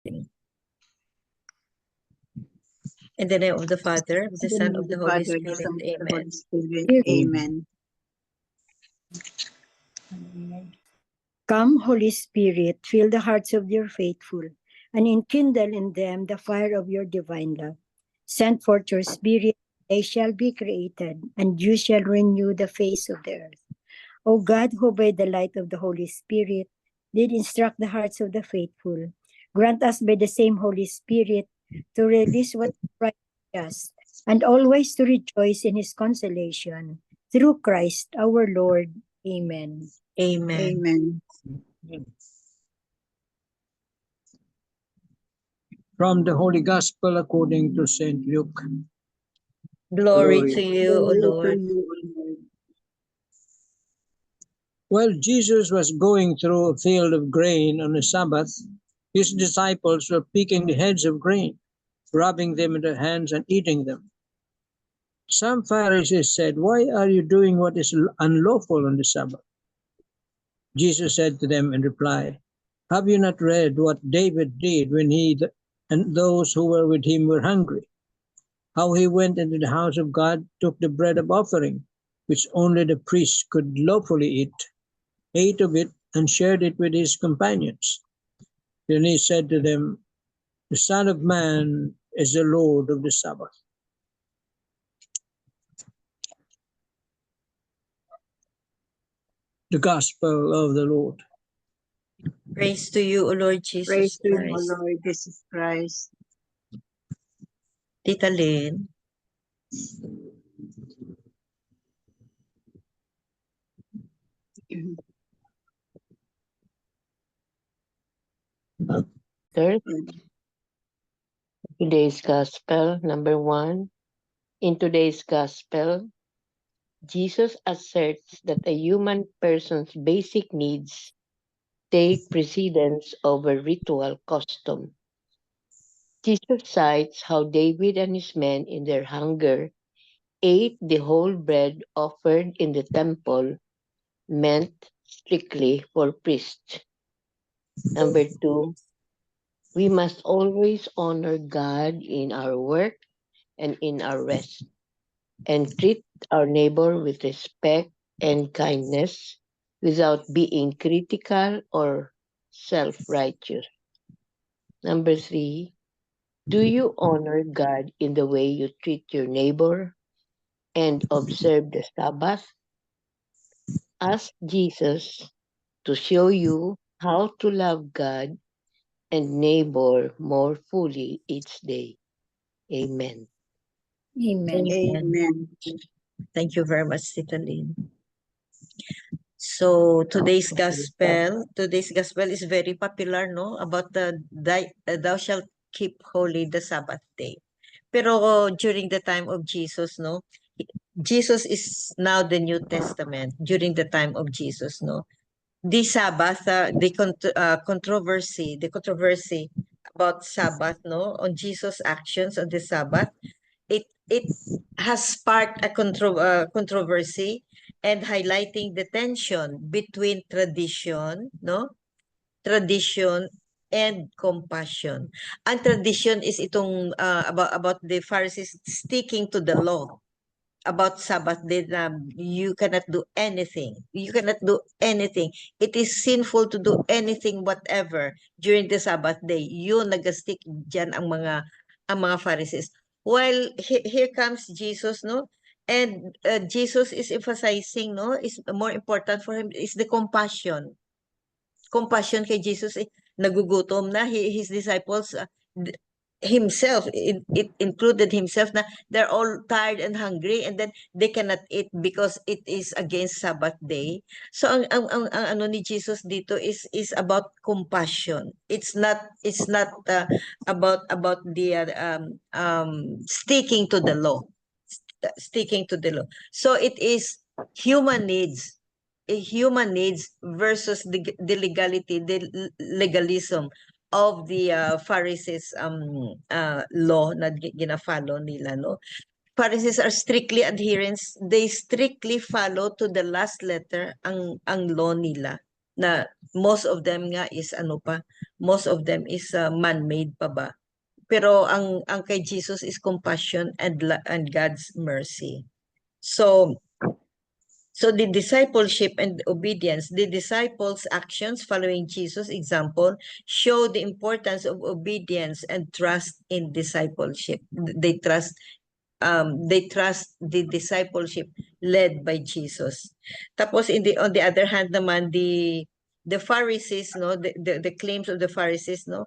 In the name of the Father, of the Son, of the Holy Spirit. Amen. Amen. Come, Holy Spirit, fill the hearts of your faithful, and enkindle in them the fire of your divine love. Send forth your Spirit, they shall be created, and you shall renew the face of the earth. O God, who by the light of the Holy Spirit did instruct the hearts of the faithful, grant us by the same Holy Spirit to release what is right and just, and always to rejoice in his consolation. Through Christ our Lord. Amen. Amen. Amen. From the Holy Gospel according to St. Luke. Glory to you, O Lord. While Jesus was going through a field of grain on the Sabbath, his disciples were picking the heads of grain, rubbing them in their hands and eating them. Some Pharisees said, "Why are you doing what is unlawful on the Sabbath?" Jesus said to them in reply, "Have you not read what David did when he and those who were with him were hungry? How he went into the house of God, took the bread of offering, which only the priest could lawfully eat, ate of it, and shared it with his companions. Then he said to them, 'The Son of Man is the Lord of the Sabbath.'" The Gospel of the Lord. Praise to you, O Lord Jesus Praise to you, O Christ. Lord Jesus Christ. Tita Lynn. Third, today's Gospel, number 1. In today's Gospel, Jesus asserts that a human person's basic needs take precedence over ritual custom. Jesus cites how David and his men in their hunger ate the whole bread offered in the temple, meant strictly for priests. Number 2, we must always honor God in our work and in our rest, and treat our neighbor with respect and kindness without being critical or self-righteous. Number 3, do you honor God in the way you treat your neighbor and observe the Sabbath? Ask Jesus to show you how to love God and neighbor more fully each day. Amen. Amen. Amen. Thank you very much, Tita Lynn. So today's gospel is very popular, no? About thou shalt keep holy the Sabbath day. Pero during the time of Jesus, no? Jesus is now the New Testament. During the time of Jesus, no? The Sabbath, the controversy about Sabbath, no? On Jesus' actions on the Sabbath, it has sparked a controversy and highlighting the tension between tradition, no? Tradition and compassion. Ang tradition is itong about the Pharisees sticking to the law about Sabbath day na you cannot do anything. You cannot do anything. It is sinful to do anything whatever during the Sabbath day. Yun nag-stick diyan ang mga Pharisees. While here comes Jesus, no? And Jesus is emphasizing, no? Is more important for him is the compassion. Compassion kay Jesus, nagugutom na his disciples, himself, it included himself, na they're all tired and hungry and then they cannot eat because it is against Sabbath day. So ang ano ni Jesus dito is about compassion. It's not about the sticking to the law. Sticking to the law. So it is human needs versus the legalism of the Pharisees law na gina-follow nila, no? Pharisees are strictly adherents. They strictly follow to the last letter ang law nila. na most of them nga is most of them is man-made pa ba. Pero ang kay Jesus is compassion and God's mercy. So the discipleship and obedience, the disciples' actions following Jesus' example show the importance of obedience and trust in discipleship. They trust the discipleship led by Jesus. Tapos on the other hand naman, the Pharisees, no, the claims of the Pharisees, no,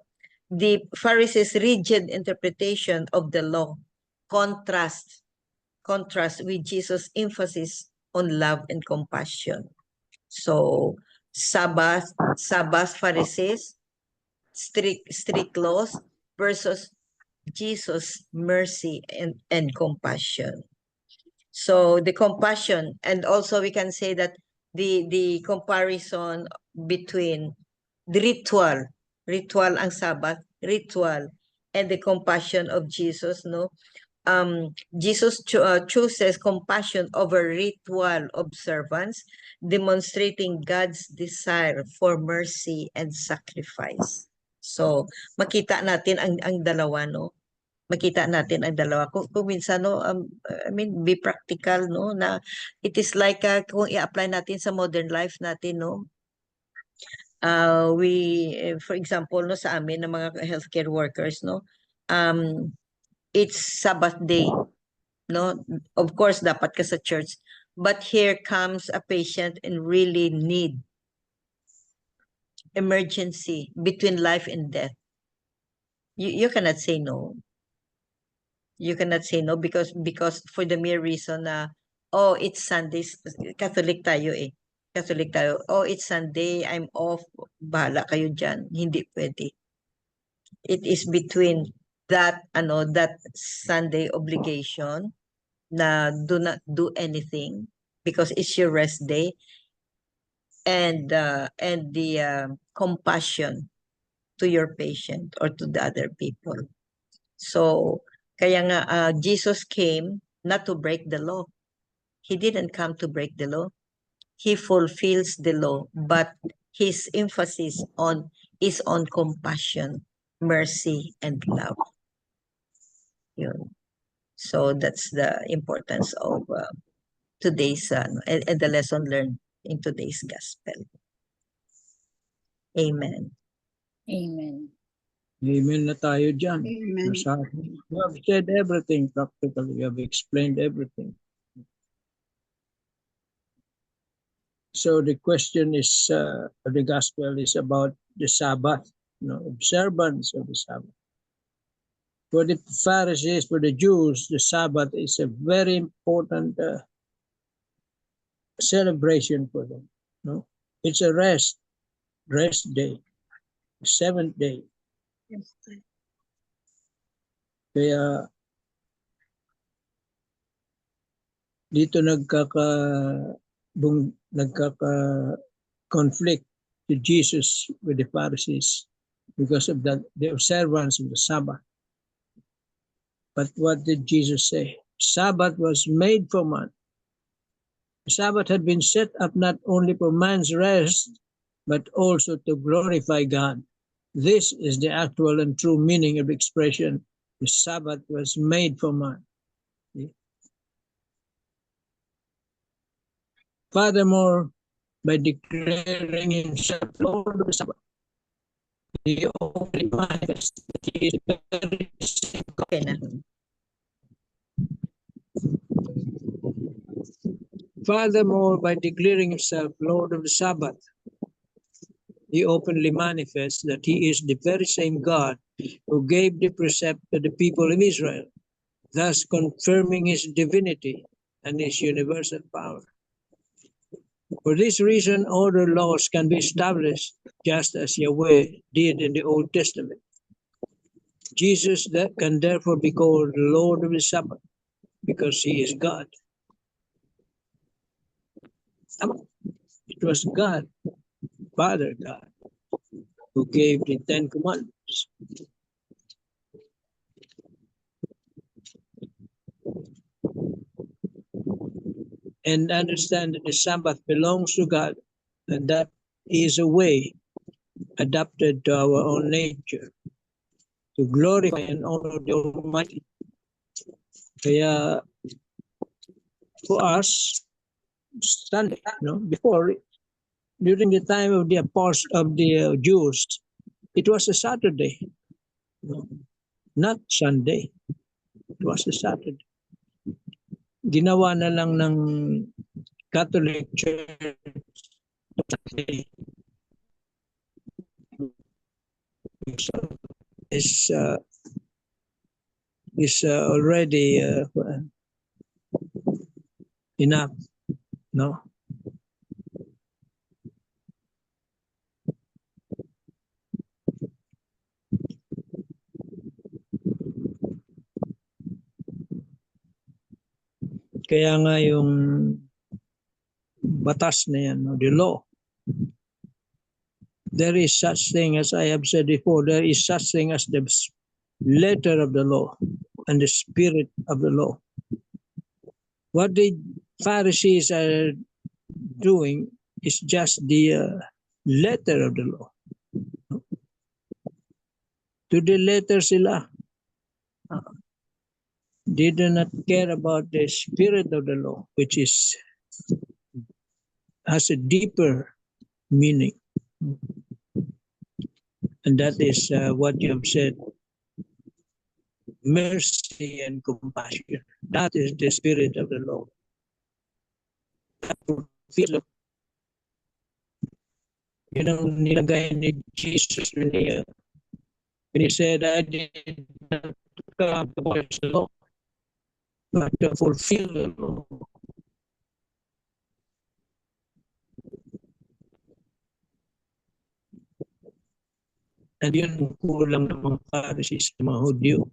the Pharisees' rigid interpretation of the law contrast with Jesus' emphasis on love and compassion. So Sabbath Pharisees, strict laws versus Jesus' mercy and compassion. So the compassion, and also we can say that the comparison between the ritual ang Sabbath, ritual, and the compassion of Jesus, no? Jesus chooses compassion over ritual observance, demonstrating God's desire for mercy and sacrifice. So, makita natin ang dalawa, no? Makita natin ang dalawa. Kung minsan, no, I mean, be practical, no, na it is like kung i-apply natin sa modern life natin, no, for example, no, sa amin, ng mga healthcare workers, no, it's Sabbath day, no, of course, dapat ka sa church, but here comes a patient in really need, emergency, between life and death. You cannot say no. You cannot say no because for the mere reason na, oh, it's Sunday, Catholic tayo eh. Catholic tayo. Oh, it's Sunday, I'm off. Bahala kayo dyan. Hindi pwede. It is between that Sunday obligation na do not do anything because it's your rest day, and the compassion to your patient or to the other people. So kaya nga Jesus came not to break the law. He didn't come to break the law. He fulfills the law, but his emphasis is on compassion, mercy, and love. Yun. So that's the importance of today's and the lesson learned in today's gospel. Amen. Amen. Amen na tayo dyan. Amen. You have said everything practically. You have explained everything. So the question is, the gospel is about the Sabbath, observance of the Sabbath. For the Pharisees, for the Jews, the Sabbath is a very important celebration for them. No, it's a rest day, seventh day. Kaya dito nagkaka-conflict to Jesus with the Pharisees because of the observance of the Sabbath. But what did Jesus say? Sabbath was made for man. The Sabbath had been set up not only for man's rest, but also to glorify God. This is the actual and true meaning of the expression, the Sabbath was made for man. Furthermore, by declaring himself Lord of the Sabbath, he openly manifests that he is very Okay na. Furthermore, by declaring himself Lord of the Sabbath, he openly manifests that he is the very same God who gave the precept to the people of Israel, thus confirming his divinity and his universal power. For this reason, other laws can be established just as Yahweh did in the Old Testament. Jesus can therefore be called Lord of the Sabbath because he is God. It was God, Father God, who gave the Ten Commandments. And understand that the Sabbath belongs to God, and that is a way adapted to our own nature to glorify and honor the Almighty. Kaya for us, Sunday, before, during the time of the apostles of the Jews, it was a Saturday, not Sunday. It was a Saturday. Ginawa na lang ng Catholic Church is already enough, no? Kaya nga yung batas na yan, the law, there is such thing, as I have said before, there is such thing as the letter of the law and the spirit of the law. What the Pharisees are doing is just the letter of the law. To the letter sila. They do not care about the spirit of the law, which has a deeper meaning. And that is what you have said. Mercy and compassion. That is the spirit of the law. Philip, yun ang nilagay ni Jesus when he said, I did not come to abolish the law, but to fulfill the law. And yun ang kulang ng mga Pharisees, ng mga Hudyo.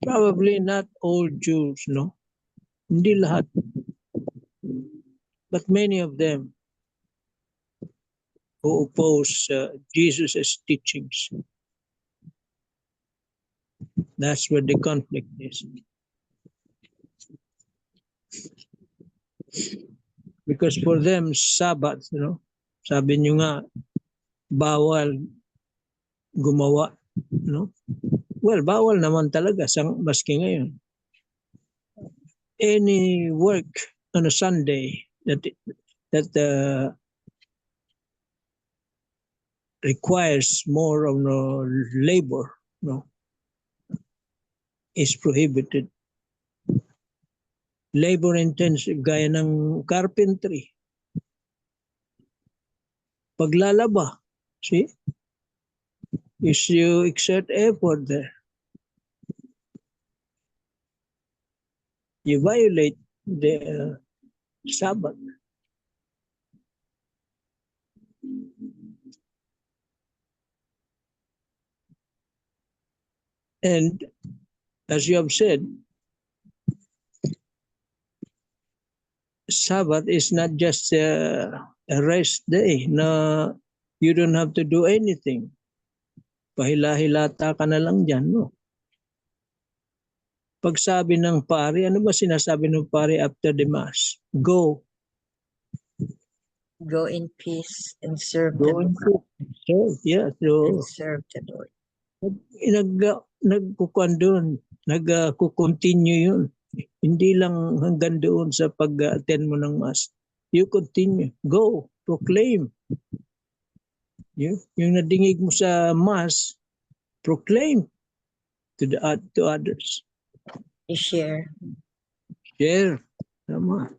Probably not all Jews, no? Hindi lahat. But many of them who oppose Jesus' teachings. That's where the conflict is. Because for them, Sabbath, sabi nyo nga, bawal gumawa, Well, bawal naman talaga, maski ngayon. Any work on a Sunday that requires more of labor, is prohibited. Labor intensive, gaya ng carpentry. Paglalaba, see? Is you exert effort there. You violate the Sabbath. And as you have said, Sabbath is not just a rest day na you don't have to do anything. Pahila-hilata ka na lang dyan, Pag sabi ng pari, ano ba sinasabi ng pari after the Mass? Go. Go in peace and serve Go the and Lord. serve. Yeah, so And serve the Lord. nagkukuan doon, nagkukontinue yun. Hindi lang hanggang doon sa pag-attend mo ng Mass. You continue. Go. Proclaim. Yung nadingig mo sa Mass, proclaim to others. I-share. Share. Tama.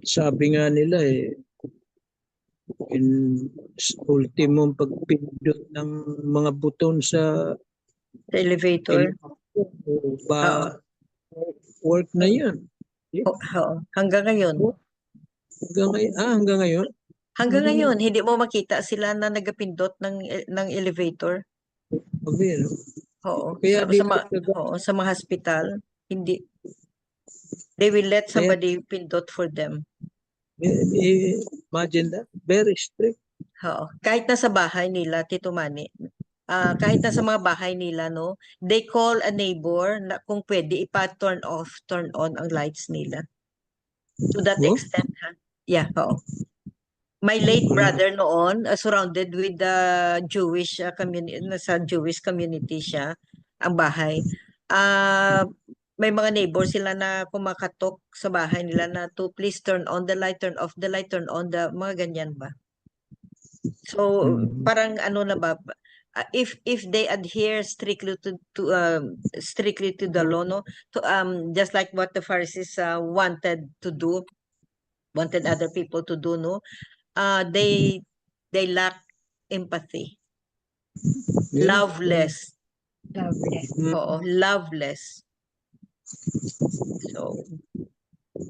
Sabi nga nila in ultimong pagpindot ng mga buton sa The elevator. Work na yun. Hanggang ngayon. Hanggang ngayon? Hanggang ngayon, hindi mo makita sila na nagapindot ng elevator. Okay, Oo. Kaya sa mga hospital, hindi. They will let somebody pindot for them. Imagine that. Very strict. Oo. Kahit nasa bahay nila, Tito Manny, kahit nasa mga bahay nila, no, they call a neighbor na kung pwede ipa-turn off, turn on ang lights nila. To that Oh? extent, ha? Yeah, oo. My late brother noon, surrounded with the Jewish community, nasa Jewish community siya, ang bahay. May mga neighbor sila na kumakatok sa bahay nila na to please turn on the light, turn off the light, turn on the, mga ganyan ba? So, parang ano na ba, if they adhere strictly to the law, no, to just like what the Pharisees wanted other people to do, no, they lack empathy, Yeah. loveless. Loveless. Oo, loveless. So,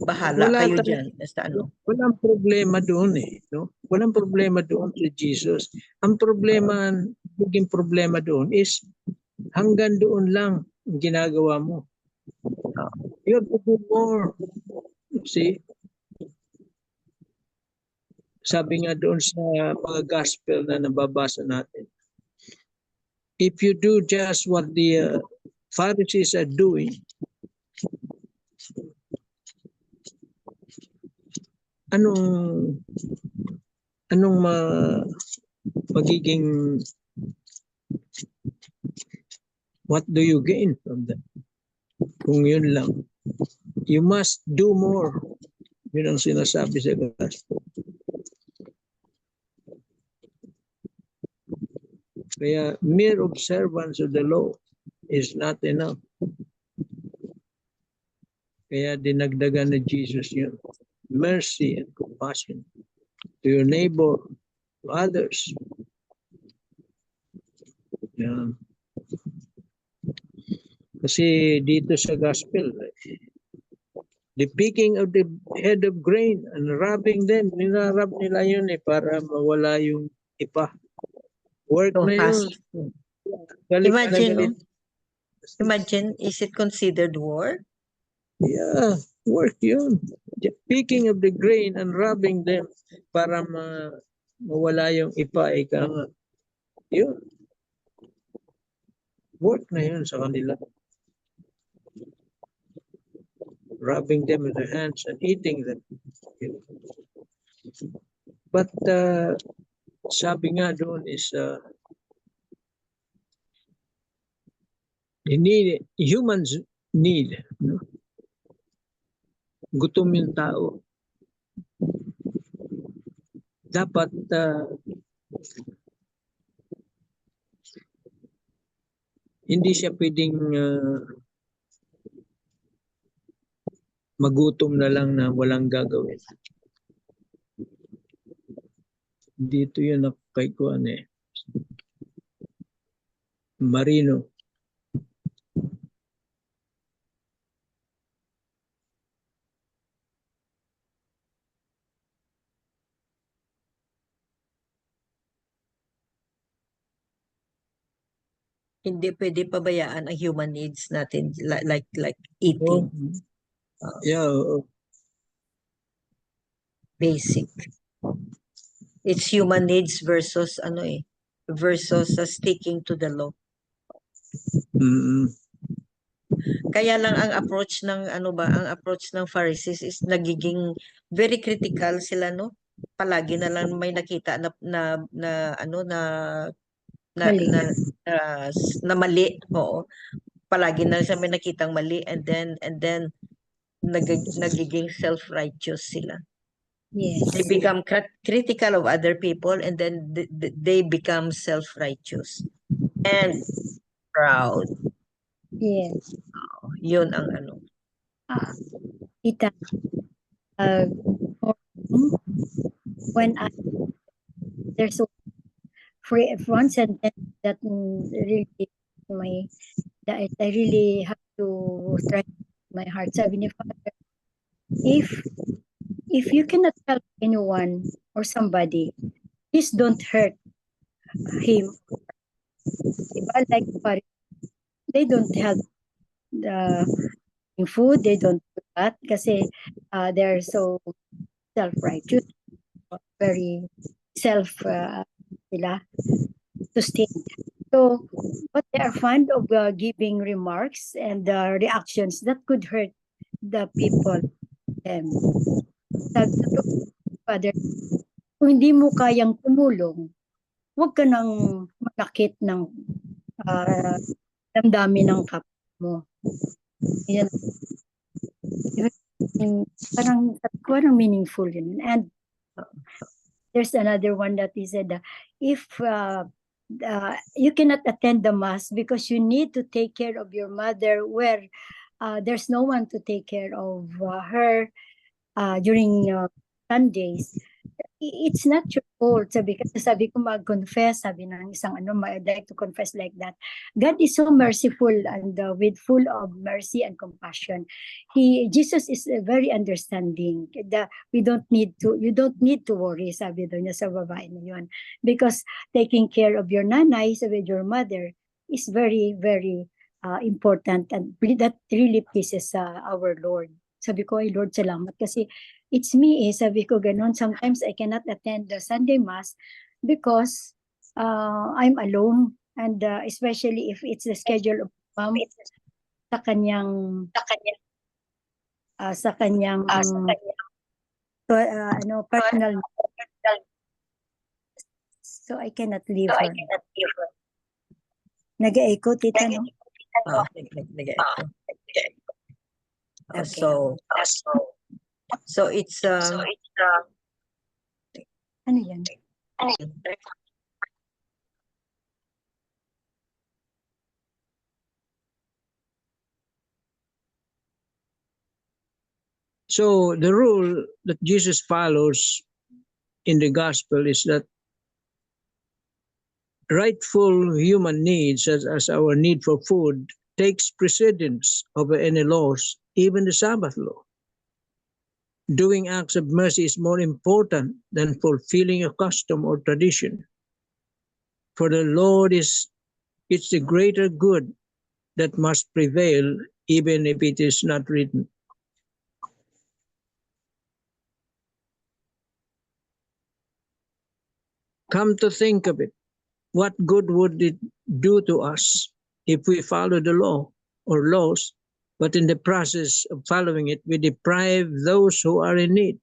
bahala Wala kayo tayo- dyan. Basta ano. Walang problema doon eh. No? Walang problema doon kay Jesus. Ang problema, naging problema doon is hanggang doon lang ang ginagawa mo. You have to do more. See? Sabi nga doon sa mga gospel na nababasa natin, if you do just what the Pharisees are doing, anong magiging, what do you gain from that? Kung yun lang. You must do more. Yun ang sinasabi sa gospel. Kaya mere observance of the law is not enough. Kaya dinagdagan na Jesus yun. Mercy and compassion to your neighbor, to others. Yan. Kasi dito sa gospel, the picking of the head of grain and rubbing them, ninarab nila yun para mawala yung ipa. Work So na yun. fast. Galit na Imagine, galit. Imagine, is it considered war? Yeah, work yun. Picking of the grain and rubbing them para mawala yung ipa. Ika nga. Yun. Work na yun sa kanila. Rubbing them with their hands and eating them. But sabi nga doon is humans need. No? Gutom yung tao. Dapat hindi siya pwedeng magutom na lang na walang gagawin. Dito yun kay Kuan Marino. Hindi pwede pabayaan ang human needs natin like eating, Yeah. basic. It's human needs versus versus sticking to the law. Kaya lang ang approach ng Pharisees is nagiging very critical sila, no? Palagi na lang may nakita na Mali. mali. Oo. Palagi na lang may nakitang mali and then nagiging self-righteous sila. Yes. They become critical of other people and then they become self-righteous and proud. Yes. Yun ang Tita, when there's one sentence that really that I really have to strike my heart. Sabi ni Father, if you cannot help anyone or somebody, please don't hurt him. Diba? Like they don't help in food, they don't do that kasi they're so self-righteous, very self-sustained. So So, but they are fond of giving remarks and reactions that could hurt the people. Sabi ko, Father, kung hindi mo kayang tumulong, huwag ka nang manakit ng damdamin ng kapwa mo. Yan. Parang meaningful yun. And there's another one that he said, if you cannot attend the mass because you need to take care of your mother where there's no one to take care of her during Sundays, it's not your fault. Sabi ko mag-confess, sabi ng isang I'd like to confess like that. God is so merciful and with full of mercy and compassion. Jesus is very understanding. You don't need to worry, sabi doon niya sa babae na yun. Because taking care of your nanay, with your mother, is very, very important, and that really pleases our Lord. Sabi ko, ay Lord, salamat kasi it's me, sabi ko ganon. Sometimes I cannot attend the Sunday Mass because I'm alone, and especially if it's the schedule of mom sa kanyang personal. So I cannot leave her. Nag-echo, tita, no? Nag-echo. Okay. So it's Ano yan? So the rule that Jesus follows in the gospel is that rightful human needs, such as our need for food, takes precedence over any laws, even the Sabbath law. Doing acts of mercy is more important than fulfilling a custom or tradition. For the Lord it's the greater good that must prevail, even if it is not written. Come to think of it, what good would it do to us if we follow the law or laws, but in the process of following it, we deprive those who are in need?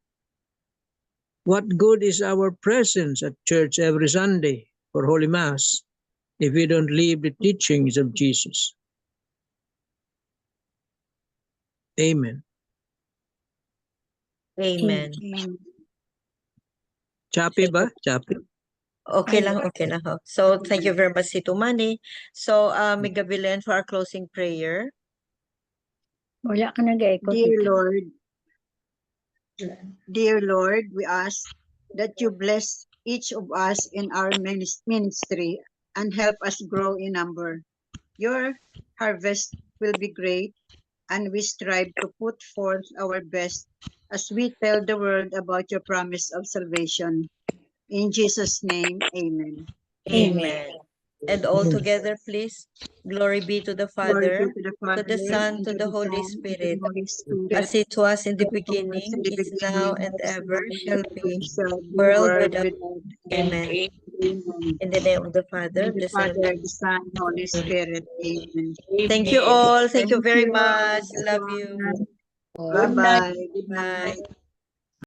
What good is our presence at church every Sunday for Holy Mass if we don't live the teachings of Jesus? Amen. Amen. Choppy ba? Choppy. Okay lang. Ho. So thank you very much, Tito Manny. So Mega Belen, for our closing prayer. Wala ka nag-echo, Dear tita. Lord, we ask that you bless each of us in our ministry and help us grow in number. Your harvest will be great, and we strive to put forth our best as we tell the world about your promise of salvation. In Jesus' name, amen. Amen. And all together, please. Glory be to the Glory Father, be to the Father, to the Son, and to the Holy Son, and to Spirit, the Holy Spirit, as it was in the as it was beginning, in the is now, beginning, and is ever now, shall and be, ever shall be, world world without without end. end. Amen. Amen. In the name of the Father, In the the Son, and Father, the Son, Holy Spirit. Amen. thank you all. Thank you Thank very you, much. Love you. everyone. Bye-bye. Good Bye. night.